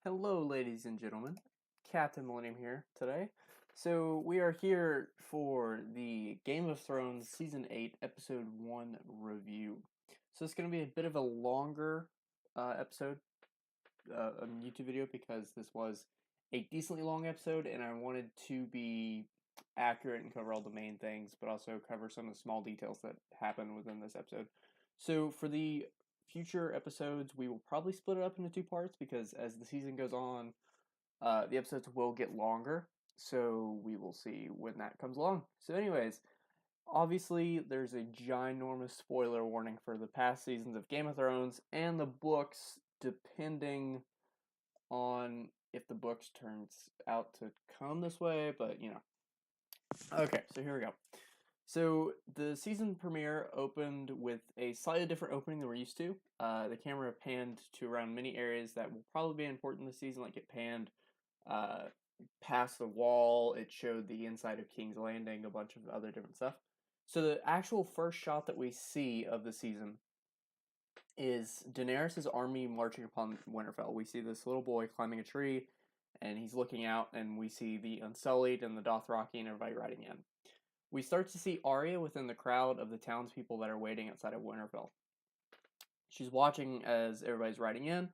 Hello, ladies and gentlemen. Captain Millennium here today. So, we are here for the Game of Thrones Season 8, Episode 1 review. So, it's going to be a bit of a longer episode, YouTube video, because this was a decently long episode, and I wanted to be accurate and cover all the main things, but also cover some of the small details that happen within this episode. So, for the future episodes, we will probably split it up into two parts because as the season goes on, the episodes will get longer. So we will see when that comes along. So, anyways, obviously, there's a ginormous spoiler warning for the past seasons of Game of Thrones and the books, depending on if the books turns out to come this way, but you know. Okay, so here we go. So the season premiere opened with a slightly different opening than we're used to. The camera panned to around many areas that will probably be important this season, like it panned uh, past the wall. It showed the inside of King's Landing, a bunch of other different stuff. So the actual first shot that we see of the season is Daenerys' army marching upon Winterfell. We see this little boy climbing a tree, and he's looking out, and we see the Unsullied and the Dothraki and everybody riding in. We start to see Arya within the crowd of the townspeople that are waiting outside of Winterfell. She's watching as everybody's riding in,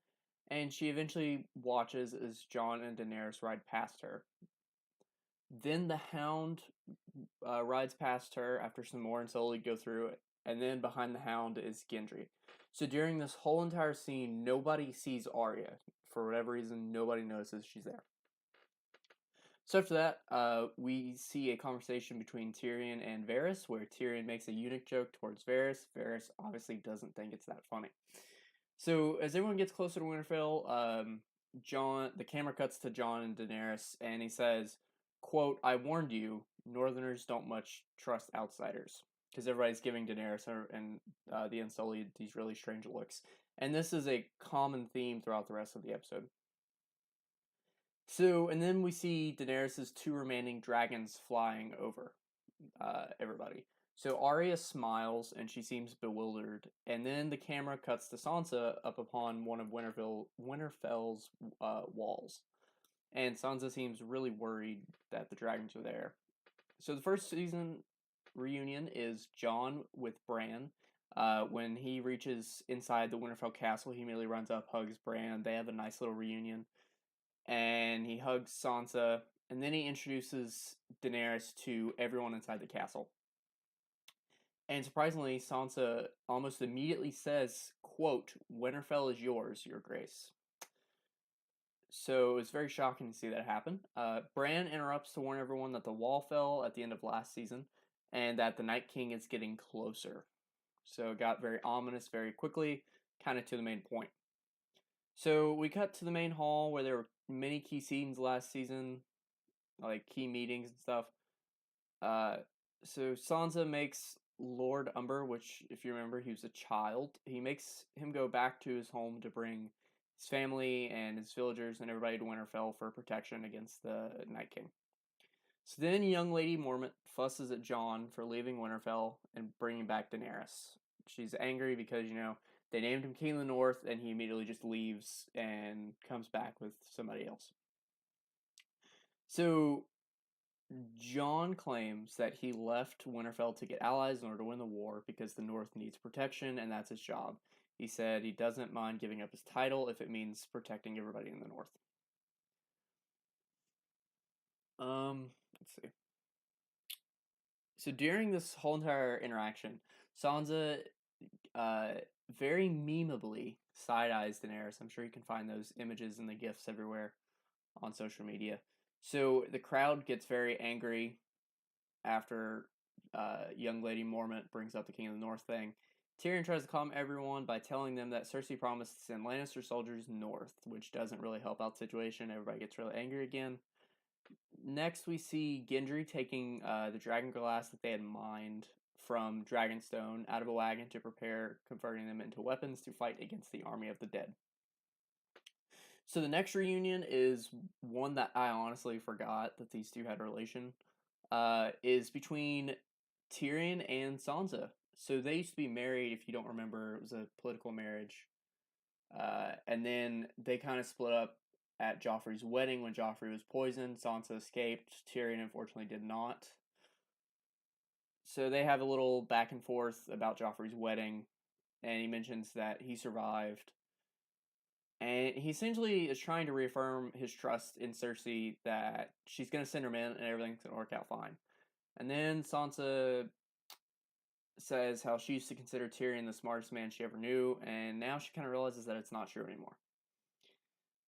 and she eventually watches as Jon and Daenerys ride past her. Then the Hound rides past her after some more Unsullied go through it, and then behind the Hound is Gendry. So during this whole entire scene, nobody sees Arya. For whatever reason, nobody notices she's there. So after that, we see a conversation between Tyrion and Varys, where Tyrion makes a eunuch joke towards Varys. Varys obviously doesn't think it's that funny. So as everyone gets closer to Winterfell, the camera cuts to Jon and Daenerys, and he says, "quote I warned you, Northerners don't much trust outsiders," because everybody's giving Daenerys and the Unsullied these really strange looks, and this is a common theme throughout the rest of the episode. So, and then we see Daenerys' two remaining dragons flying over everybody. So Arya smiles and she seems bewildered, and then the camera cuts to Sansa up upon one of Winterfell's walls, and Sansa seems really worried that the dragons are there. So the first season reunion is Jon with Bran. When he reaches inside the Winterfell castle, he immediately runs up, hugs Bran. They have a nice little reunion and he hugs Sansa, and then he introduces Daenerys to everyone inside the castle. And surprisingly, Sansa almost immediately says, quote, Winterfell is yours, your grace. So it was very shocking to see that happen. Bran interrupts to warn everyone that the wall fell at the end of last season, and that the Night King is getting closer. So it got very ominous very quickly, kind of to the main point. So we cut to the main hall where there were many key scenes last season, like key meetings and stuff. Uh, so Sansa makes Lord Umber, which, if you remember, he was a child. He makes him go back to his home to bring his family and his villagers and everybody to Winterfell for protection against the Night King. So then young Lady Mormont fusses at Jon for leaving Winterfell and bringing back Daenerys. She's angry because, they named him King of the North and he immediately just leaves and comes back with somebody else. So Jon claims that he left Winterfell to get allies in order to win the war because the North needs protection and that's his job. He said he doesn't mind giving up his title if it means protecting everybody in the North. Let's see. So during this whole entire interaction, Sansa uh, very memeably side eyes Daenerys. I'm sure you can find those images and the gifs everywhere on social media. So the crowd gets very angry after young Lady Mormont brings up the King of the North thing. Tyrion tries to calm everyone by telling them that Cersei promised to send Lannister soldiers north, which doesn't really help out the situation. Everybody gets really angry again. Next, we see Gendry taking the dragon glass that they had mined from Dragonstone out of a wagon to prepare converting them into weapons to fight against the army of the dead. So the next reunion is one that I honestly forgot that these two had a relation. Is between Tyrion and Sansa. So they used to be married. If you don't remember, it was a political marriage. And then they kind of split up at Joffrey's wedding when Joffrey was poisoned. Sansa escaped. Tyrion unfortunately did not. So they have a little back and forth about Joffrey's wedding, and he mentions that he survived. And he essentially is trying to reaffirm his trust in Cersei that she's going to send her men and everything's going to work out fine. And then Sansa says how she used to consider Tyrion the smartest man she ever knew, and now she kind of realizes that it's not true anymore.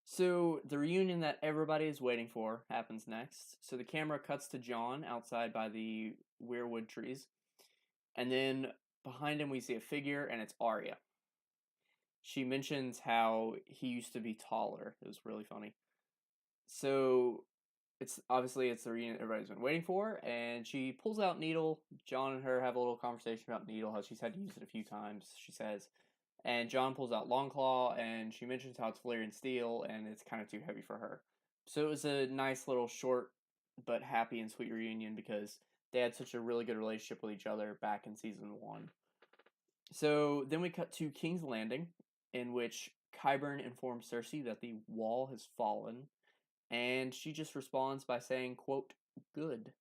So the reunion that everybody is waiting for happens next. So the camera cuts to Jon outside by the weirwood trees, and then behind him we see a figure, and it's Arya. She mentions how he used to be taller. It was really funny. So it's obviously it's the reunion everybody's been waiting for, and she pulls out Needle. Jon and her have a little conversation about Needle, how she's had to use it a few times, she says. And Jon pulls out Longclaw, and she mentions how it's Valyrian steel, and it's kind of too heavy for her. So it was a nice little short but happy and sweet reunion because they had such a really good relationship with each other back in season 1. So then we cut to King's Landing, in which Qyburn informs Cersei that the wall has fallen, and she just responds by saying, quote, good.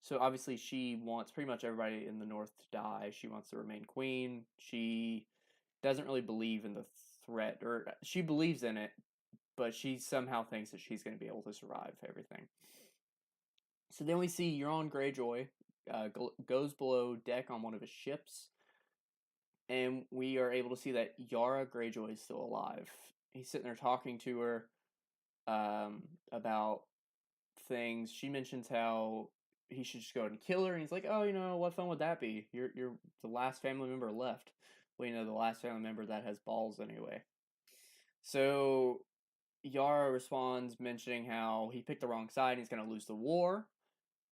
So obviously she wants pretty much everybody in the North to die. She wants to remain queen. She doesn't really believe in the threat, or she believes in it, but she somehow thinks that she's going to be able to survive everything. So then we see Euron Greyjoy goes below deck on one of his ships, and we are able to see that Yara Greyjoy is still alive. He's sitting there talking to her about things. She mentions how he should just go and kill her, and he's like, "Oh, what fun would that be? You're the last family member left. Well, the last family member that has balls anyway." So Yara responds, mentioning how he picked the wrong side and he's going to lose the war.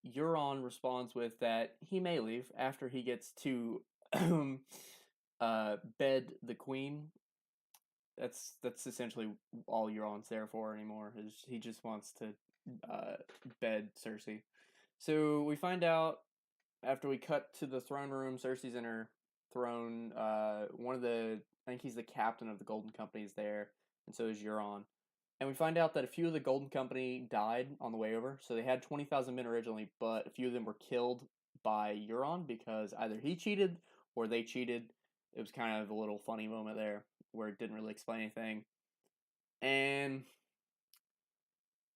Euron responds with that he may leave after he gets to bed the queen. That's essentially all Euron's there for anymore. He just wants to bed Cersei. So we find out after we cut to the throne room, Cersei's in her throne. I think he's the captain of the Golden Company is there, and so is Euron. And we find out that a few of the Golden Company died on the way over. So they had 20,000 men originally, but a few of them were killed by Euron because either he cheated or they cheated. It was kind of a little funny moment there where it didn't really explain anything. And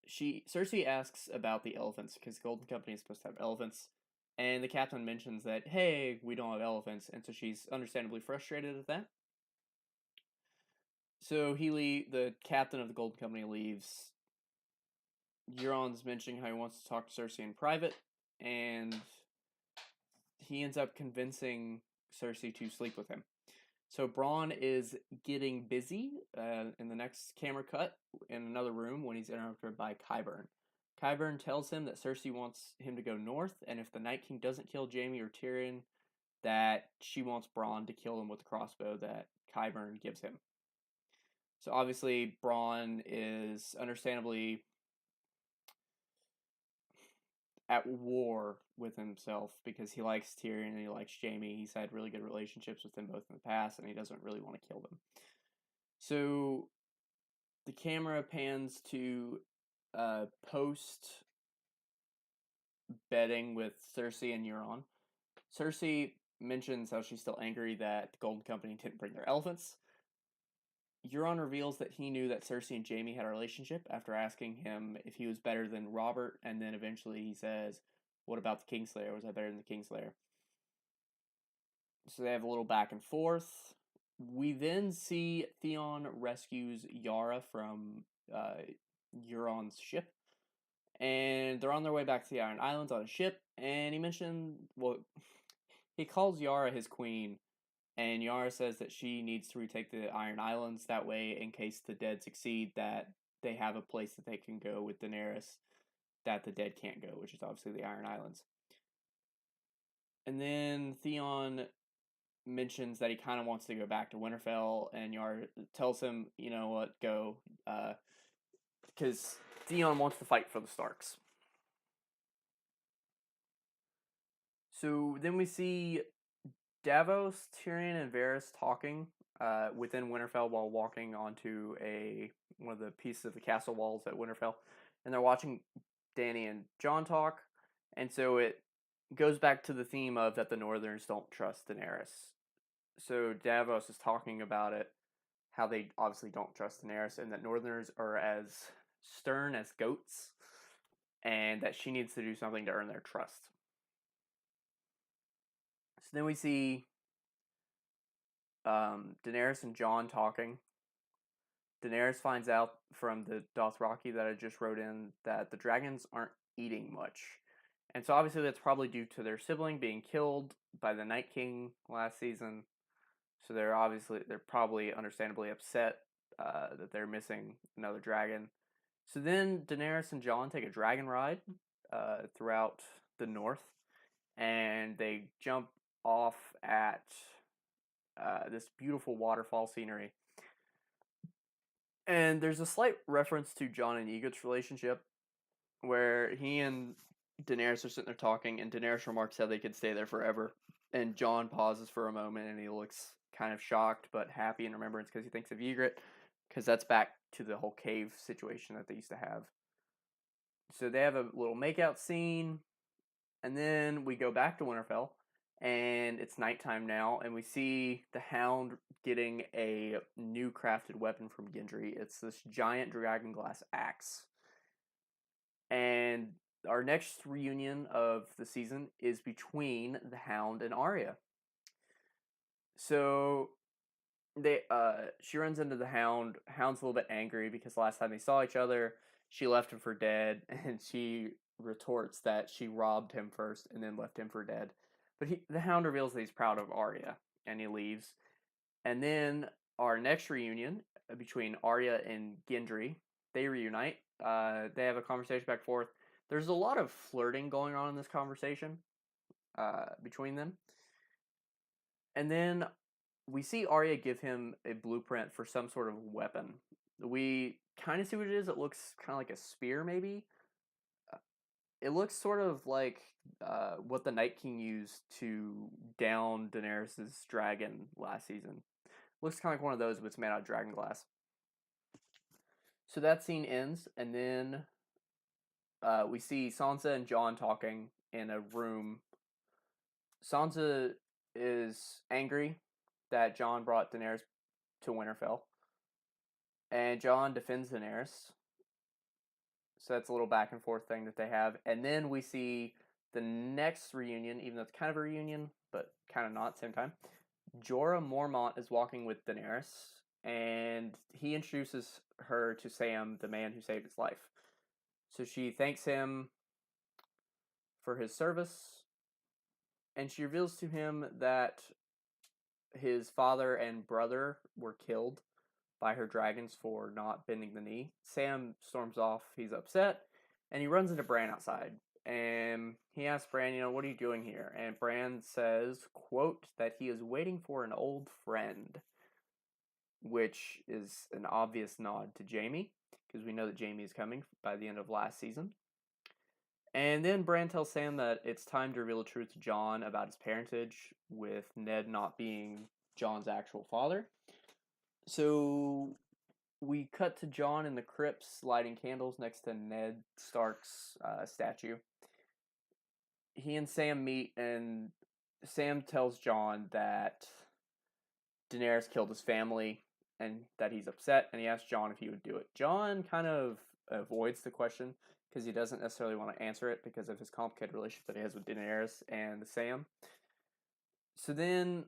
Cersei asks about the elephants because the Golden Company is supposed to have elephants. And the captain mentions that, hey, we don't have elephants. And so she's understandably frustrated at that. So the captain of the Golden Company leaves. Euron's mentioning how he wants to talk to Cersei in private, and he ends up convincing Cersei to sleep with him. So Bronn is getting busy in the next camera cut in another room when he's interrupted by Qyburn. Qyburn tells him that Cersei wants him to go north, and if the Night King doesn't kill Jaime or Tyrion, that she wants Bronn to kill him with the crossbow that Qyburn gives him. So obviously Bronn is understandably at war with himself because he likes Tyrion and he likes Jaime. He's had really good relationships with them both in the past, and he doesn't really want to kill them. So the camera pans to post betting with Cersei and Euron. Cersei mentions how she's still angry that the Golden Company didn't bring their elephants. Euron reveals that he knew that Cersei and Jaime had a relationship after asking him if he was better than Robert, and then eventually he says, what about the Kingslayer? Was I better than the Kingslayer? So they have a little back and forth. We then see Theon rescues Yara from Euron's ship, and they're on their way back to the Iron Islands on a ship, and he calls Yara his queen, and Yara says that she needs to retake the Iron Islands. That way, in case the dead succeed, that they have a place that they can go with Daenerys that the dead can't go, which is obviously the Iron Islands. And then Theon mentions that he kind of wants to go back to Winterfell, and Yara tells him, you know what, go, because Theon wants to fight for the Starks. So then we see Davos, Tyrion, and Varys talking within Winterfell while walking onto one of the pieces of the castle walls at Winterfell, and they're watching Dany and Jon talk, and so it goes back to the theme of that the Northerners don't trust Daenerys. So Davos is talking about it, how they obviously don't trust Daenerys, and that Northerners are as stern as goats, and that she needs to do something to earn their trust. So then we see Daenerys and Jon talking. Daenerys finds out from the Dothraki that I just wrote in that the dragons aren't eating much. And so obviously that's probably due to their sibling being killed by the Night King last season. So they're probably understandably upset that they're missing another dragon. So then Daenerys and Jon take a dragon ride throughout the north, and they jump off at this beautiful waterfall scenery. And there's a slight reference to Jon and Egot's relationship, where he and Daenerys are sitting there talking, and Daenerys remarks how they could stay there forever. And Jon pauses for a moment, and he looks kind of shocked but happy in remembrance because he thinks of Ygritte, because that's back to the whole cave situation that they used to have. So they have a little makeout scene, and then we go back to Winterfell, and it's nighttime now, and we see the Hound getting a new crafted weapon from Gendry. It's this giant dragonglass axe. And our next reunion of the season is between the Hound and Arya. So she runs into the Hound. Hound's a little bit angry because last time they saw each other, she left him for dead, and she retorts that she robbed him first and then left him for dead. But the Hound reveals that he's proud of Arya, and he leaves. And then our next reunion between Arya and Gendry, they reunite. They have a conversation back and forth. There's a lot of flirting going on in this conversation between them. And then we see Arya give him a blueprint for some sort of weapon. We kind of see what it is. It looks kind of like a spear, maybe. It looks sort of like what the Night King used to down Daenerys' dragon last season. Looks kind of like one of those, but it's made out of dragon glass. So that scene ends, and then we see Sansa and Jon talking in a room. Sansa is angry that Jon brought Daenerys to Winterfell, and Jon defends Daenerys. So that's a little back and forth thing that they have. And then we see the next reunion, even though it's kind of a reunion, but kind of not at the same time. Jorah Mormont is walking with Daenerys, and he introduces her to Sam, the man who saved his life. So she thanks him for his service, and she reveals to him that his father and brother were killed by her dragons for not bending the knee. Sam storms off. He's upset, and he runs into Bran outside. And he asks Bran, what are you doing here? And Bran says, quote, that he is waiting for an old friend, which is an obvious nod to Jaime, because we know that Jaime is coming by the end of last season. And then Bran tells Sam that it's time to reveal the truth to Jon about his parentage, with Ned not being Jon's actual father. So we cut to Jon in the crypts lighting candles next to Ned Stark's statue. He and Sam meet, and Sam tells Jon that Daenerys killed his family and that he's upset, and he asks Jon if he would do it. Jon kind of avoids the question because he doesn't necessarily want to answer it because of his complicated relationship that he has with Daenerys and Sam. So then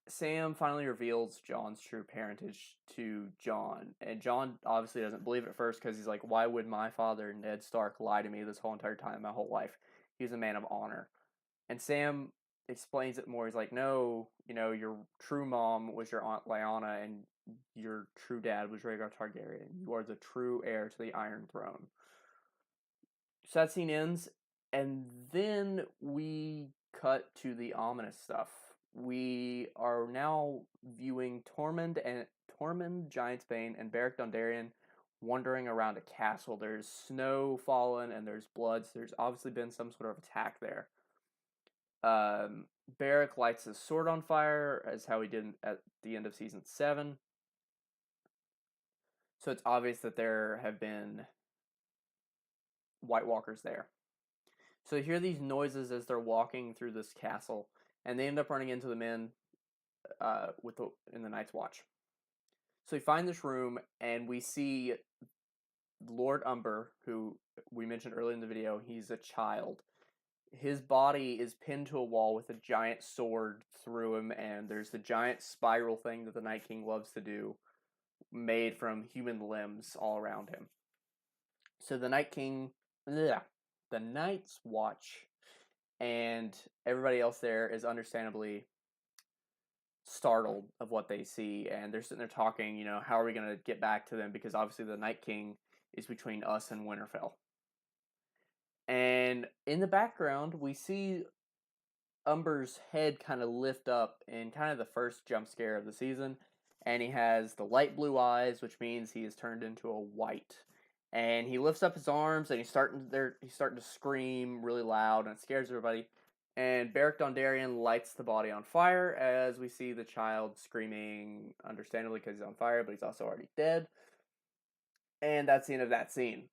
Sam finally reveals Jon's true parentage to Jon, and Jon obviously doesn't believe it at first because he's like, why would my father, Ned Stark, lie to me this whole entire time, my whole life? He's a man of honor. And Sam explains it more. He's like, no, your true mom was your Aunt Lyanna, and your true dad was Rhaegar Targaryen. You are the true heir to the Iron Throne. So that scene ends, and then we cut to the ominous stuff. We are now viewing Tormund, Giantsbane, and Beric Dondarrion wandering around a castle. There's snow fallen and there's blood, so there's obviously been some sort of attack there. Beric lights his sword on fire, as how he did at the end of season 7. So it's obvious that there have been White Walkers there. So they hear these noises as they're walking through this castle, and they end up running into the men in the Night's Watch. So we find this room, and we see Lord Umber, who we mentioned earlier in the video. He's a child. His body is pinned to a wall with a giant sword through him, and there's the giant spiral thing that the Night King loves to do, made from human limbs all around him. So the Night's Watch, and everybody else there is understandably startled of what they see, and they're sitting there talking, how are we going to get back to them, because obviously the Night King is between us and Winterfell. And in the background, we see Umber's head kind of lift up in kind of the first jump scare of the season, and he has the light blue eyes, which means he is turned into a white. And he lifts up his arms, and he's starting to scream really loud, and it scares everybody. And Beric Dondarrion lights the body on fire, as we see the child screaming, understandably, because he's on fire, but he's also already dead. And that's the end of that scene.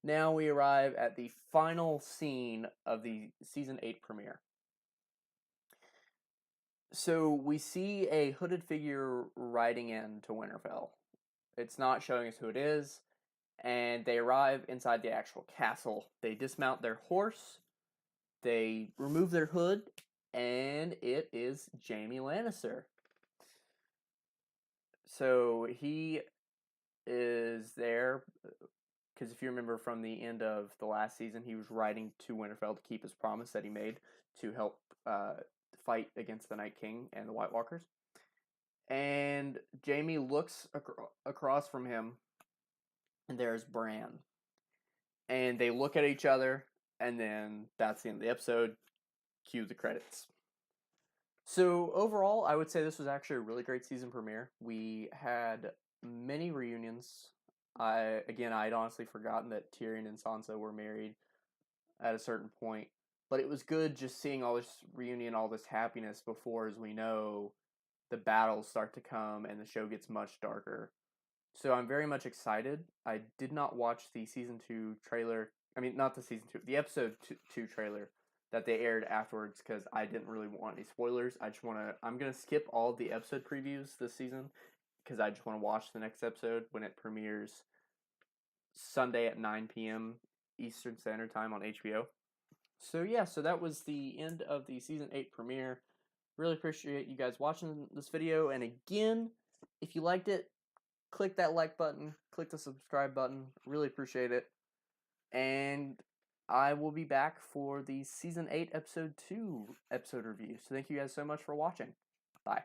Now we arrive at the final scene of the Season 8 premiere. So we see a hooded figure riding into Winterfell. It's not showing us who it is, and they arrive inside the actual castle. They dismount their horse, they remove their hood, and it is Jaime Lannister. So he is there, because if you remember from the end of the last season, he was riding to Winterfell to keep his promise that he made to help fight against the Night King and the White Walkers. And Jaime looks across from him, and there's Bran. And they look at each other, and then that's the end of the episode. Cue the credits. So overall, I would say this was actually a really great season premiere. We had many reunions. I'd honestly forgotten that Tyrion and Sansa were married at a certain point. But it was good just seeing all this reunion, all this happiness before, as we know, the battles start to come and the show gets much darker. So I'm very much excited. I did not watch the season 2 trailer. I mean, not the season 2, the episode 2 trailer that they aired afterwards, because I didn't really want any spoilers. I'm going to skip all of the episode previews this season, because I just want to watch the next episode when it premieres Sunday at 9 p.m. Eastern Standard Time on HBO. So yeah, so that was the end of the season 8 premiere. Really appreciate you guys watching this video, and again, if you liked it, click that like button, click the subscribe button, really appreciate it, and I will be back for the season 8 episode 2 episode review. So thank you guys so much for watching. Bye.